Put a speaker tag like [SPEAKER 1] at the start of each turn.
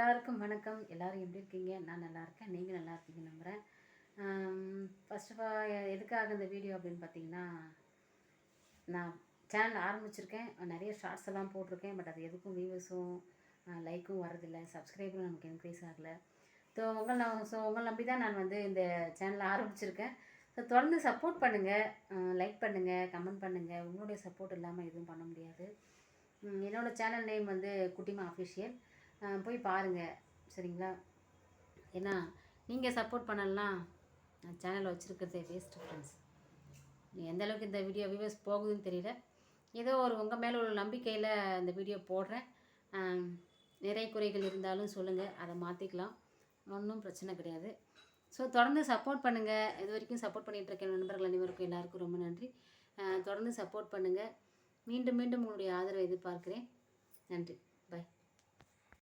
[SPEAKER 1] எல்லாருக்கும் வணக்கம். எல்லாரும் எப்படி இருக்கீங்க? நான் நல்லா இருக்கேன். நீங்கள் நல்லா இருக்கீங்க நம்புகிறேன். ஃபர்ஸ்ட் ஆஃப் ஆல் எதுக்காக இந்த வீடியோ அப்படின்னு பார்த்தீங்கன்னா, நான் சேனல் ஆரம்பிச்சிருக்கேன். நிறைய ஷார்ட்ஸ் எல்லாம் போட்டிருக்கேன். பட் அது எதுக்கும் வியூவர்ஸும் லைக்கும் வரதில்லை, சப்ஸ்கிரைபரும் நமக்கு இன்க்ரீஸ் ஆகலை. உங்களை நம்பி தான் நான் வந்து இந்த சேனலை ஆரம்பிச்சிருக்கேன். ஸோ தொடர்ந்து சப்போர்ட் பண்ணுங்கள், லைக் பண்ணுங்கள், கமெண்ட் பண்ணுங்கள். உங்களுடைய சப்போர்ட் இல்லாமல் எதுவும் பண்ண முடியாது. என்னோடய சேனல் நேம் வந்து குட்டிமா அஃபிஷியல். போய் பாருங்கள், சரிங்களா? ஏன்னா நீங்கள் சப்போர்ட் பண்ணலாம், சேனலை வச்சுருக்கிறதே வேஸ்ட்டு ஃப்ரெண்ட்ஸ். எந்த அளவுக்கு இந்த வீடியோ வியூவர்ஸ் போகுதுன்னு தெரியல. ஏதோ ஒரு உங்கள் மேலே உள்ள நம்பிக்கையில் இந்த வீடியோ போடுறேன். நிறைய குறைகள் இருந்தாலும் சொல்லுங்கள், அதை மாற்றிக்கலாம், ஒன்றும் பிரச்சனை கிடையாது. ஸோ தொடர்ந்து சப்போர்ட் பண்ணுங்கள். இது வரைக்கும் சப்போர்ட் பண்ணிகிட்ருக்கேன் நண்பர்கள் அனைவருக்கும் எல்லாருக்கும் ரொம்ப நன்றி. தொடர்ந்து சப்போர்ட் பண்ணுங்கள். மீண்டும் மீண்டும் உங்களுடைய ஆதரவை எதிர்பார்க்குறேன். நன்றி.